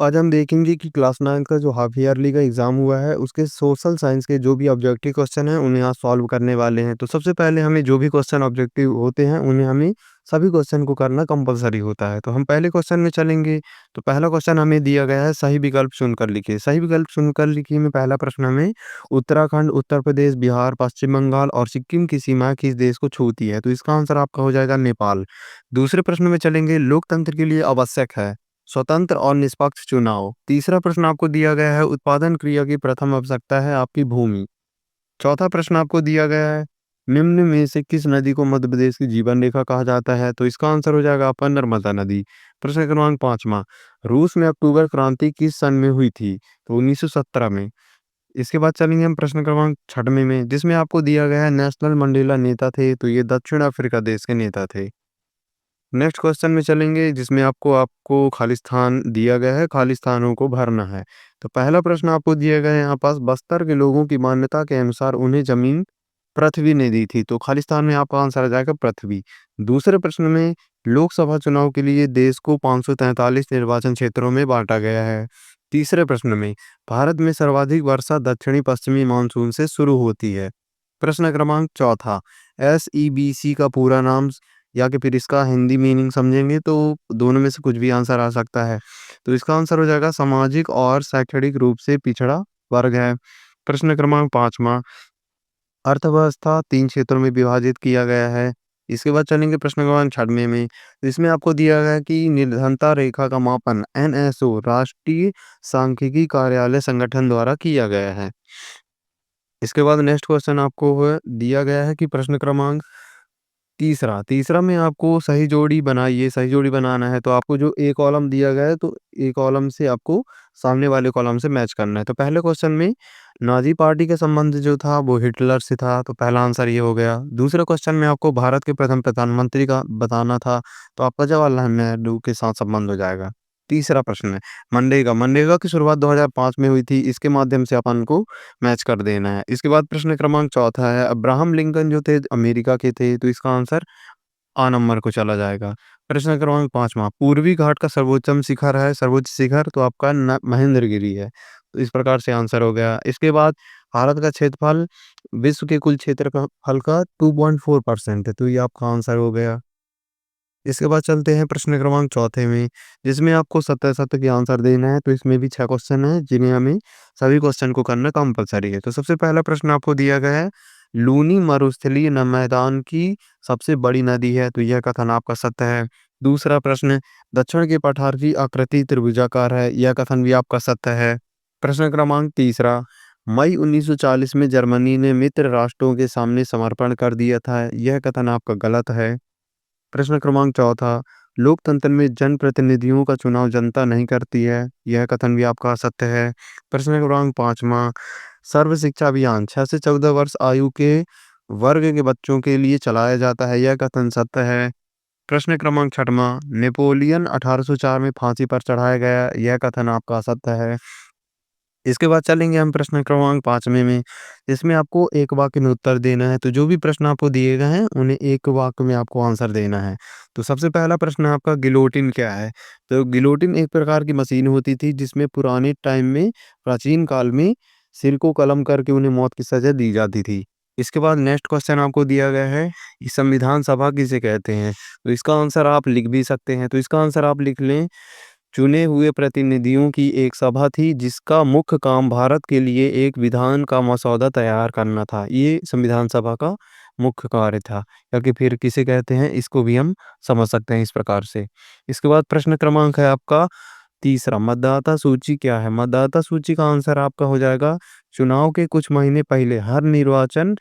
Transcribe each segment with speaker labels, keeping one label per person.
Speaker 1: आज हम देखेंगे कि क्लास 9 का जो हाफ ईयरली का एग्ज़ाम हुआ है, उसके सोशल साइंस के जो भी ऑब्जेक्टिव क्वेश्चन हैं, उन्हें आज सॉल्व करने वाले हैं। तो सबसे पहले हमें जो भी क्वेश्चन ऑब्जेक्टिव होते हैं, उन्हें हमें सभी क्वेश्चन को करना कंपल्सरी होता है। तो हम पहले क्वेश्चन में चलेंगे, तो पहला क्वेश्चन हमें दिया गया है, सही विकल्प चुनकर लिखिए। सही विकल्प चुनकर लिखिए में पहला प्रश्न हमें उत्तराखंड, उत्तर प्रदेश, बिहार, पश्चिम बंगाल और सिक्किम की सीमा किस देश को छूती है? तो इसका आंसर आपका हो जाएगा नेपाल। दूसरे प्रश्न में चलेंगे, लोकतंत्र के लिए आवश्यक है स्वतंत्र और निष्पक्ष चुनाव। तीसरा प्रश्न आपको दिया गया है, उत्पादन क्रिया की प्रथम आवश्यकता है आपकी भूमि। चौथा प्रश्न आपको दिया गया है, निम्न में से किस नदी को मध्य प्रदेश की जीवन रेखा कहा जाता है? तो इसका आंसर हो जाएगा आपका नर्मदा नदी। प्रश्न क्रमांक 5वां, रूस में अक्टूबर क्रांति किस सन में हुई थी? तो 1917 में। इसके बाद चलेंगे हम प्रश्न क्रमांक 6वें में, जिसमें आपको दिया गया है नेशनल मंडेला नेता थे, तो ये दक्षिण अफ्रीका देश के नेता थे। नेक्स्ट क्वेश्चन में चलेंगे, जिसमें आपको आपको खालिस्तान दिया गया है, खालिस्तानों को भरना है। तो पहला प्रश्न आपको दिया गया है यहाँ पास, बस्तर के लोगों की मान्यता के अनुसार उन्हें जमीन पृथ्वी ने दी थी, तो खालिस्तान में आपका आंसर आ जाएगा पृथ्वी। दूसरे प्रश्न में, लोकसभा चुनाव के लिए देश को 543 निर्वाचन क्षेत्रों में बांटा गया है। तीसरे प्रश्न में, भारत में सर्वाधिक वर्षा दक्षिणी पश्चिमी मानसून से शुरू होती है। प्रश्न क्रमांक चौथा, SEBC का पूरा नाम या कि फिर इसका हिंदी मीनिंग समझेंगे तो दोनों में से कुछ भी आंसर आ सकता है। तो इसका आंसर हो जाएगा सामाजिक और शैक्षणिक रूप से पिछड़ा वर्ग है। प्रश्न क्रमांक 5वां, अर्थव्यवस्था 3 क्षेत्रों में विभाजित किया गया है। इसके बाद चलेंगे प्रश्न क्रमांक 6वें में। तो इसमें आपको दिया गया है कि निर्धनता रेखा का मापन NSO राष्ट्रीय सांख्यिकी कार्यालय संगठन द्वारा किया गया है। इसके बाद नेक्स्ट क्वेश्चन आपको दिया गया है कि प्रश्न क्रमांक तीसरा में आपको सही जोड़ी बनाइए, सही जोड़ी बनाना है, तो आपको जो ए कॉलम दिया गया है, तो ए कॉलम से आपको सामने वाले कॉलम से मैच करना है। तो पहले क्वेश्चन में नाज़ी पार्टी का संबंध जो था वो हिटलर से था, तो पहला आंसर ये हो गया। दूसरे क्वेश्चन में आपको भारत के प्रथम प्रधानमंत्री का बताना था, तो आपका जवाहरलाल नेहरू के साथ संबंध हो जाएगा। तीसरा प्रश्न है मनरेगा की शुरुआत 2005 में हुई थी, इसके माध्यम से अपन को मैच कर देना है। इसके बाद प्रश्न क्रमांक चौथा है, अब्राहम लिंकन जो थे अमेरिका के थे, तो इसका आंसर आ नंबर को चला जाएगा। प्रश्न क्रमांक 5वां, पूर्वी घाट का सर्वोच्च शिखर तो आपका महेंद्रगिरी है। तो इस प्रकार से आंसर हो गया। इसके बाद भारत का क्षेत्रफल विश्व के कुल क्षेत्रफल का 2.4% है, तो ये आपका आंसर हो गया। इसके बाद चलते हैं प्रश्न क्रमांक चौथे में, जिसमें आपको 70 के आंसर देना है। तो इसमें भी 6 क्वेश्चन हैं, जिन्हें हमें सभी क्वेश्चन को करना कंपलसरी है। तो सबसे पहला प्रश्न आपको दिया गया है, लूनी मरुस्थलीय मैदान की सबसे बड़ी नदी है, तो यह कथन आपका सत्य है। दूसरा प्रश्न, दक्षिण के पठार की आकृति त्रिभुजाकार है, यह कथन भी आपका सत्य है। प्रश्न क्रमांक तीसरा, मई 1940 में जर्मनी ने मित्र राष्ट्रों के सामने समर्पण कर दिया था, यह कथन आपका गलत है। प्रश्न क्रमांक चौथा, लोकतंत्र में जनप्रतिनिधियों का चुनाव जनता नहीं करती है, यह कथन भी आपका सत्य है। प्रश्न क्रमांक 5वां, सर्व शिक्षा अभियान 6 से 14 वर्ष आयु के वर्ग के बच्चों के लिए चलाया जाता है, यह कथन सत्य है। प्रश्न क्रमांक 6वां, नेपोलियन 1804 में फांसी पर चढ़ाया गया, यह कथन आपका सत्य है। इसके बाद चलेंगे हम प्रश्न क्रमांक 5वें में, इसमें आपको एक वाक्य में उत्तर देना है। तो जो भी प्रश्न आपको दिए गए हैं, उन्हें एक वाक्य में आपको आंसर देना है। तो सबसे पहला प्रश्न आपका, गिलोटिन क्या है? तो गिलोटिन एक प्रकार की मशीन होती थी, जिसमें पुराने टाइम में, प्राचीन काल में सिर को कलम करके उन्हें मौत की सजा दी जाती थी। इसके बाद नेक्स्ट क्वेश्चन आपको दिया गया है कि संविधान सभा किसे कहते हैं? तो इसका आंसर आप लिख भी सकते हैं। तो इसका आंसर आप लिख लें, चुने हुए प्रतिनिधियों की एक सभा थी, जिसका मुख्य काम भारत के लिए एक विधान का मसौदा तैयार करना था। ये संविधान सभा का मुख्य कार्य था, या कि फिर किसे कहते हैं, इसको भी हम समझ सकते हैं इस प्रकार से। इसके बाद प्रश्न क्रमांक है आपका तीसरा, मतदाता सूची क्या है? मतदाता सूची का आंसर आपका हो जाएगा, चुनाव के कुछ महीने पहले हर निर्वाचन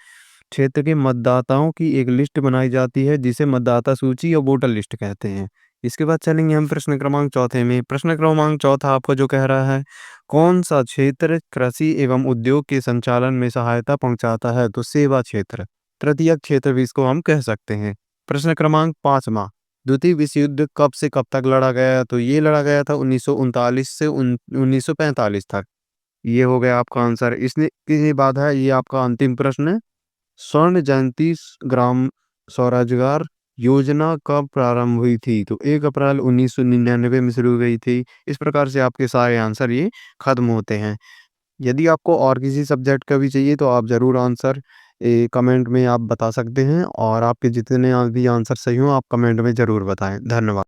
Speaker 1: क्षेत्र के मतदाताओं की एक लिस्ट बनाई जाती है, जिसे मतदाता सूची या वोटर लिस्ट कहते हैं। इसके बाद चलेंगे हम प्रश्न क्रमांक चौथे में। प्रश्न क्रमांक चौथा आपको जो कह रहा है, कौन सा क्षेत्र कृषि एवं उद्योग के संचालन में सहायता पहुंचाता है? तो सेवा क्षेत्र, तृतीयक क्षेत्र भी इसको हम कह सकते हैं। प्रश्न क्रमांक 5वां, द्वितीय विश्व युद्ध कब से कब तक लड़ा गया? तो ये लड़ा गया था 1939 से 1945 तक। ये हो गया आपका आंसर। इसके बाद है ये आपका अंतिम प्रश्न, स्वर्ण जयंती ग्राम स्वरोजगार योजना कब प्रारंभ हुई थी? तो 1 अप्रैल 1999 में शुरू हुई थी। इस प्रकार से आपके सारे आंसर ये खत्म होते हैं। यदि आपको और किसी सब्जेक्ट का भी चाहिए तो आप ज़रूर आंसर कमेंट में आप बता सकते हैं और आपके जितने भी आंसर सही हों आप कमेंट में ज़रूर बताएँ। धन्यवाद।